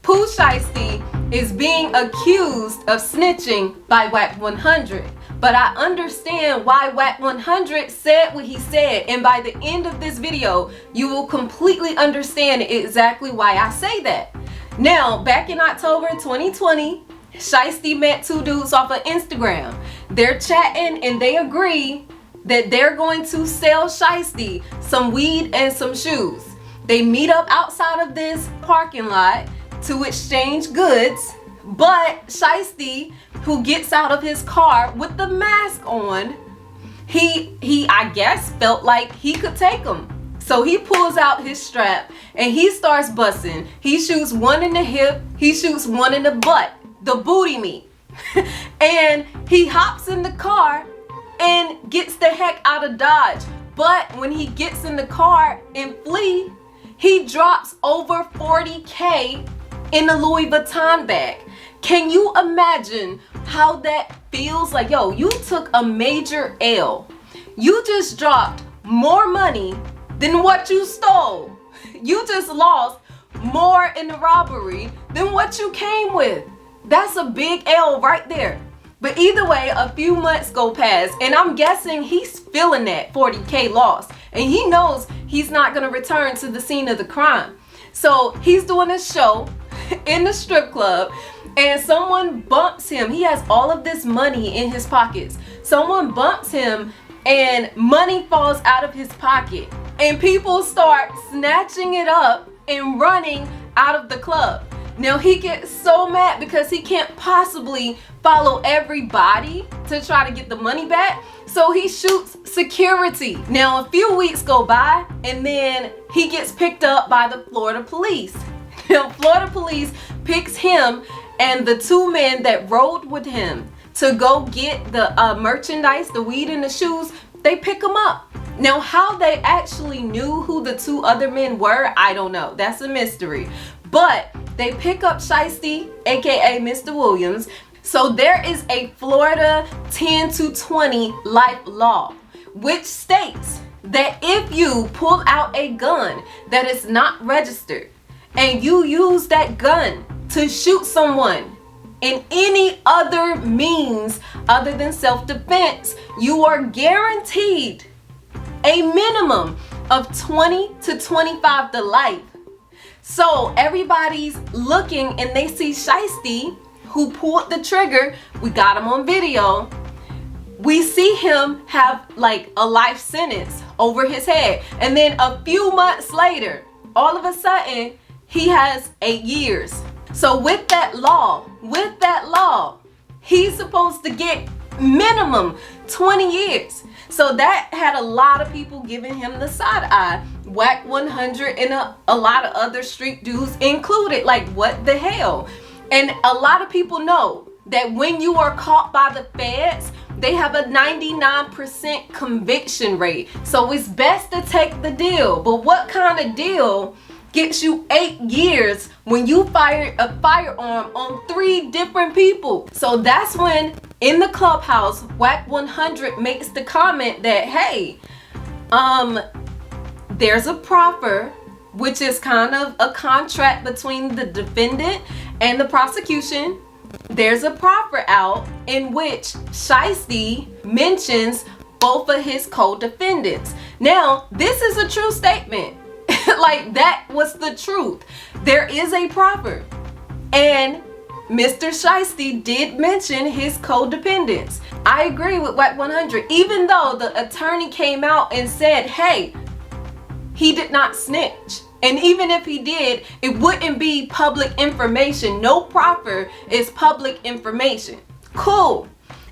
Pooh Shiesty is being accused of snitching by Wack 100. But I understand why Wack 100 said what he said, and by the end of this video, you will completely understand exactly why I say that. Now, back in October 2020, Shiesty met two dudes off of Instagram. They're chatting and they agree that they're going to sell Shiesty some weed and some shoes. They meet up outside of this parking lot to exchange goods, but Shiesty, who gets out of his car with the mask on, he I guess felt like he could take him. So he pulls out his strap and he starts busting. He shoots one in the hip, he shoots one in the butt, the booty meat. And he hops in the car and gets the heck out of Dodge. But when he gets in the car and flee, he drops over 40K in a Louis Vuitton bag. Can you imagine how that feels? Like, yo, you took a major L. You just dropped more money than what you stole. You just lost more in the robbery than what you came with. That's a big L right there. But either way, a few months go past, and I'm guessing he's feeling that 40K loss, and he knows he's not gonna return to the scene of the crime. So he's doing a show in the strip club, and someone bumps him. He has all of this money in his pockets. Someone bumps him and money falls out of his pocket, and people start snatching it up and running out of the club. Now he gets so mad because he can't possibly follow everybody to try to get the money back, so he shoots security. Now a few weeks go by and then he gets picked up by the Florida police. Now Florida police picks him and the two men that rode with him to go get the merchandise, the weed and the shoes. They pick him up. Now how they actually knew who the two other men were, I don't know. That's a mystery. But they pick up Shiesty, aka Mr. Williams. So there is a Florida 10 to 20 life law, which states that if you pull out a gun that is not registered and you use that gun to shoot someone in any other means other than self-defense, you are guaranteed a minimum of 20 to 25 to life. So everybody's looking and they see Shiesty, who pulled the trigger. We got him on video. We see him have like a life sentence over his head. And then a few months later, all of a sudden, he has 8 years. So with that law, he's supposed to get minimum 20 years. So that had a lot of people giving him the side eye. Wack 100 and a lot of other street dudes included. Like, what the hell? And a lot of people know that when you are caught by the feds, they have a 99% conviction rate. So it's best to take the deal. But what kind of deal gets you 8 years when you fired a firearm on 3 different people? So that's when in the clubhouse, Wack 100 makes the comment that, hey, there's a proffer, which is kind of a contract between the defendant and the prosecution. There's a proffer out in which Shiesty mentions both of his co-defendants. Now, this is a true statement. Like, that was the truth. There is a proffer. And Mr. Shiesty did mention his co-defendants. I agree with Wack 100, even though the attorney came out and said, hey, he did not snitch. And even if he did, it wouldn't be public information. No proffer is public information. Cool.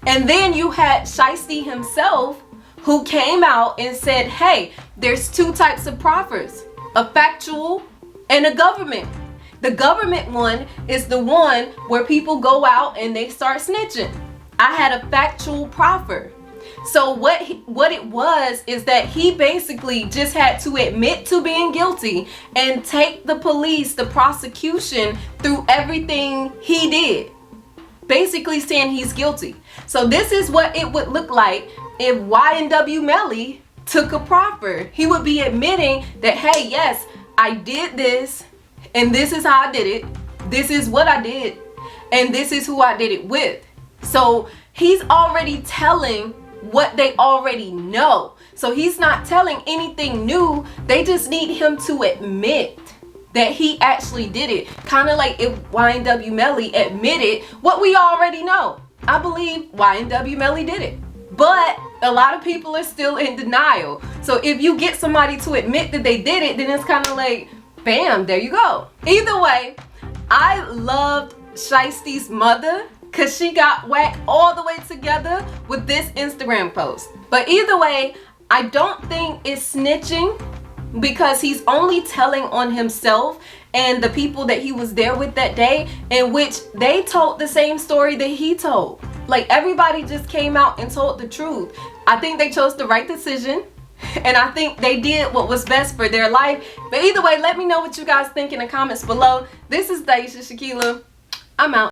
And then you had Shiesty himself, who came out and said, hey, there's 2 types of proffers, a factual and a government. The government one is the one where people go out and they start snitching. I had a factual proffer. So what it was is that he basically just had to admit to being guilty and take the police, the prosecution, through everything he did. Basically saying he's guilty. So this is what it would look like if Y&W Melly took a proffer. He would be admitting that, hey, yes, I did this, and this is how I did it. this is what I did and this is who I did it with. So he's already telling what they already know. So he's not telling anything new. They just need him to admit that he actually did it. Kind of like if YNW Melly admitted what we already know. I believe YNW Melly did it. But a lot of people are still in denial. So if you get somebody to admit that they did it, then it's kind of like, bam, there you go. Either way, I loved Shiesty's mother because she got Wack all the way together with this Instagram post. But either way, I don't think it's snitching, because he's only telling on himself and the people that he was there with that day, in which they told the same story that he told. Like, everybody just came out and told the truth. I think they chose the right decision, and I think they did what was best for their life. But either way, let me know what you guys think in the comments below. This is Daisha Shakila. I'm out.